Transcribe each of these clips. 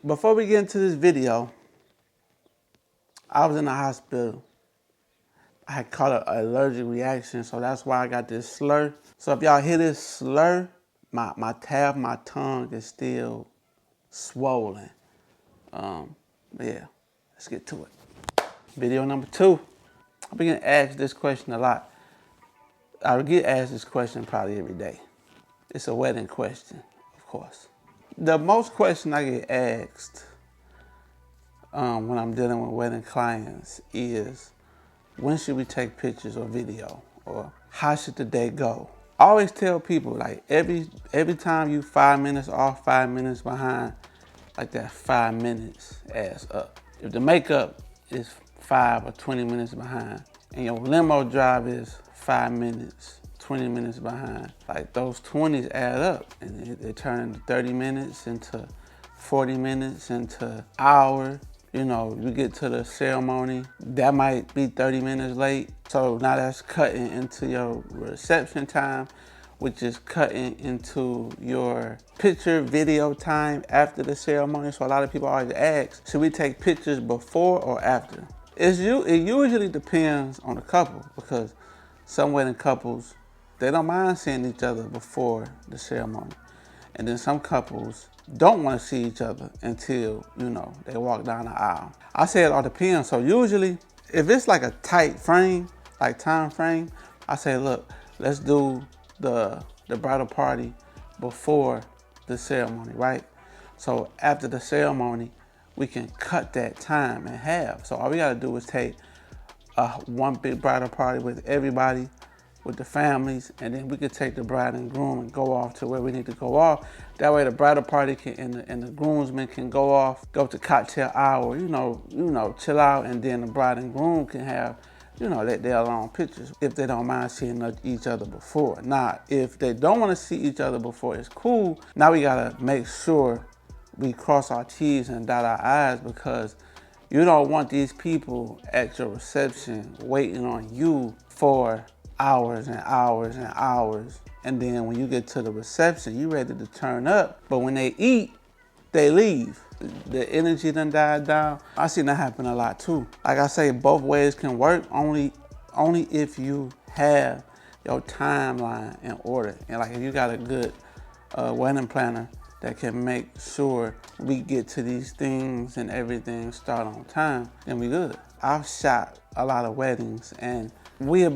Before we get into this video, I was in the hospital. I had caught an allergic reaction, so that's why I got this slur. So if y'all hear this slur, my tongue is still swollen. Yeah, let's get to it. Video number 2. I've been getting asked this question a lot. I get asked this question probably every day. It's a wedding question, of course. The most question I get asked when I'm dealing with wedding clients is, when should we take pictures or video? Or how should the day go? I always tell people, like, every time you 5 minutes off, 5 minutes behind, like that 5 minutes adds up. If the makeup is 5 or 20 minutes behind, and your limo drive is 5 minutes, 20 minutes behind, like those 20s add up, and they turn into 30 minutes, into 40 minutes, into hour. You know, you get to the ceremony, that might be 30 minutes late. So now that's cutting into your reception time, which is cutting into your picture video time after the ceremony. So a lot of people always ask, should we take pictures before or after? It usually depends on the couple, because some wedding couples, they don't mind seeing each other before the ceremony. And then some couples don't want to see each other until, they walk down the aisle. I say it all depends. So usually, if it's like a tight frame, like time frame, I say, look, let's do the bridal party before the ceremony, right? So after the ceremony, we can cut that time in half. So all we gotta do is take one big bridal party with everybody, with the families, and then we could take the bride and groom and go off to where we need to go off. That way the bridal party and the groomsmen can go off, go to cocktail hour, chill out, and then the bride and groom can have, their long pictures if they don't mind seeing each other before. Now, if they don't want to see each other before, it's cool. Now we gotta make sure we cross our T's and dot our I's, because you don't want these people at your reception waiting on you for hours and hours and hours. And then when you get to the reception, you ready to turn up. But when they eat, they leave. The energy done died down. I seen that happen a lot too. Like I say, both ways can work, only if you have your timeline in order. And like if you got a good wedding planner that can make sure we get to these things and everything start on time, then we good. I've shot a lot of weddings, and we'll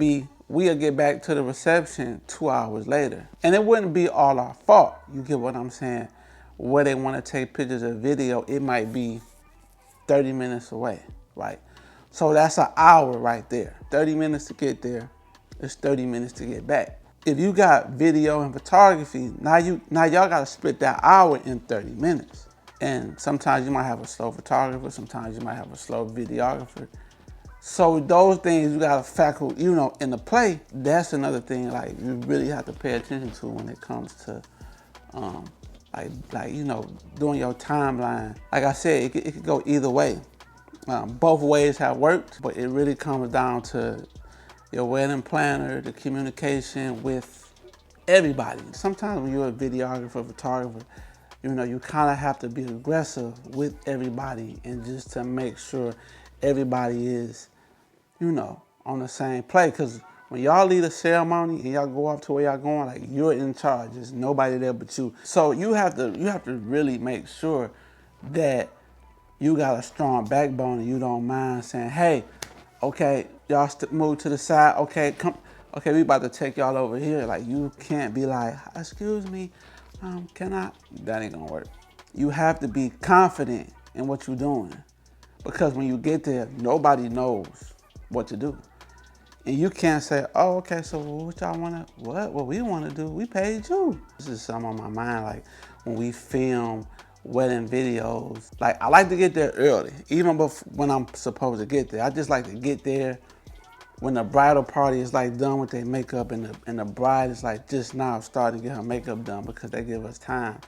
get back to the reception 2 hours later. And it wouldn't be all our fault. You get what I'm saying? Where they want to take pictures or video, it might be 30 minutes away, right? So that's an hour right there. 30 minutes to get there, it's 30 minutes to get back. If you got video and photography, now y'all gotta split that hour in 30 minutes. And sometimes you might have a slow photographer, sometimes you might have a slow videographer. So those things you gotta factor, in the play. That's another thing, like, you really have to pay attention to when it comes to, doing your timeline. Like I said, it could go either way. Both ways have worked, but it really comes down to your wedding planner, the communication with everybody. Sometimes when you're a videographer, photographer, you kind of have to be aggressive with everybody, and just to make sure everybody is, on the same play. Because when y'all leave the ceremony and y'all go off to where y'all going, like, you're in charge. There's nobody there but you. So you have to really make sure that you got a strong backbone and you don't mind saying, hey, okay, y'all move to the side. Okay, come. Okay, we about to take y'all over here. Like, you can't be like, excuse me, can I? That ain't gonna work. You have to be confident in what you're doing, because when you get there, nobody knows what to do. And you can't say, oh, okay, so what y'all wanna, what we wanna do, we paid you. This is something on my mind, like when we film wedding videos, like, I like to get there early, even when I'm supposed to get there. I just like to get there when the bridal party is like done with their makeup, and the bride is like just now starting to get her makeup done, because they give us time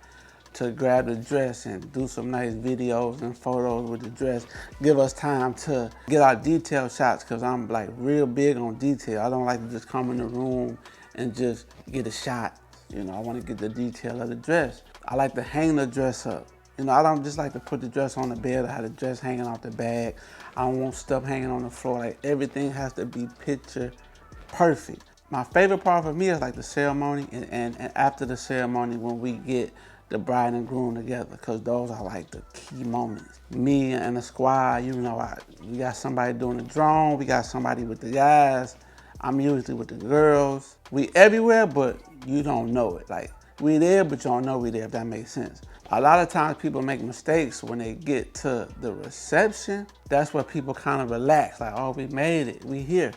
to grab the dress and do some nice videos and photos with the dress. Give us time to get our detail shots, because I'm like real big on detail. I don't like to just come in the room and just get a shot. I want to get the detail of the dress. I like to hang the dress up. You know, I don't just like to put the dress on the bed or have the dress hanging off the bag. I don't want stuff hanging on the floor. Like, everything has to be picture perfect. My favorite part for me is like the ceremony and after the ceremony when we get the bride and groom together, because those are like the key moments. Me and the squad, you know, we got somebody doing the drone, we got somebody with the guys. I'm usually with the girls. We everywhere, but you don't know it. Like, we there, but you don't know we there, if that makes sense. A lot of times people make mistakes when they get to the reception. That's where people kind of relax, like, oh, we made it, we here.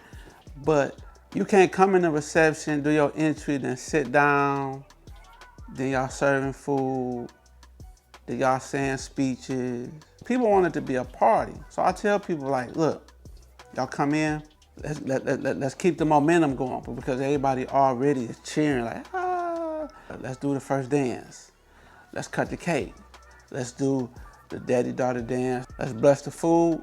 But you can't come in the reception, do your entry, then sit down, then y'all serving food, then y'all saying speeches. People want it to be a party. So I tell people, like, look, y'all come in, let's keep the momentum going, because everybody already is cheering, like, ah. Let's do the first dance. Let's cut the cake. Let's do the daddy-daughter dance. Let's bless the food.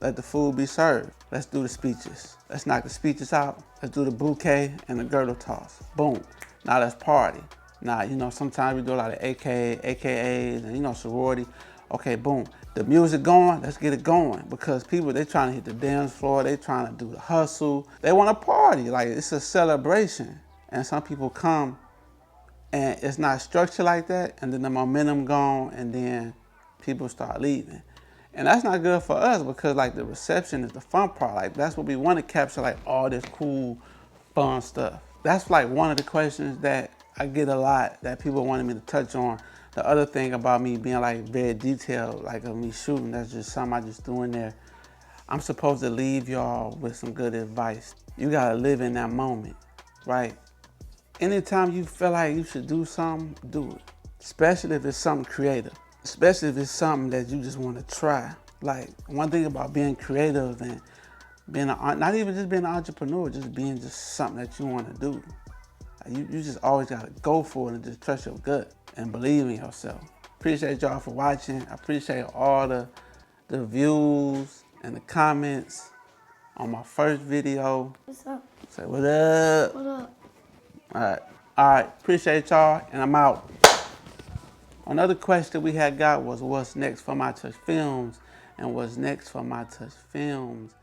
Let the food be served. Let's do the speeches. Let's knock the speeches out. Let's do the bouquet and the girdle toss. Boom. Now let's party. Now, you know, sometimes we do a lot of AKAs and, you know, sorority. Okay, boom. The music going, let's get it going. Because people, they trying to hit the dance floor. They trying to do the hustle. They want to party. Like, it's a celebration. And some people come and it's not structured like that. And then the momentum gone and then people start leaving. And that's not good for us, because like the reception is the fun part. Like, that's what we want to capture, like all this cool, fun stuff. That's like one of the questions that I get a lot that people wanted me to touch on. The other thing about me being like very detailed, like of me shooting, that's just something I just do in there. I'm supposed to leave y'all with some good advice. You gotta live in that moment, right? Anytime you feel like you should do something, do it. Especially if it's something creative. Especially if it's something that you just want to try. Like, one thing about being creative and being not even just being an entrepreneur, just being just something that you want to do. Like, you just always got to go for it and just trust your gut and believe in yourself. Appreciate y'all for watching. I appreciate all the views and the comments on my first video. What's up? Say what up? What up? All right. Appreciate y'all, and I'm out. Another question we had got was, what's next for My Touch Films? And what's next for My Touch Films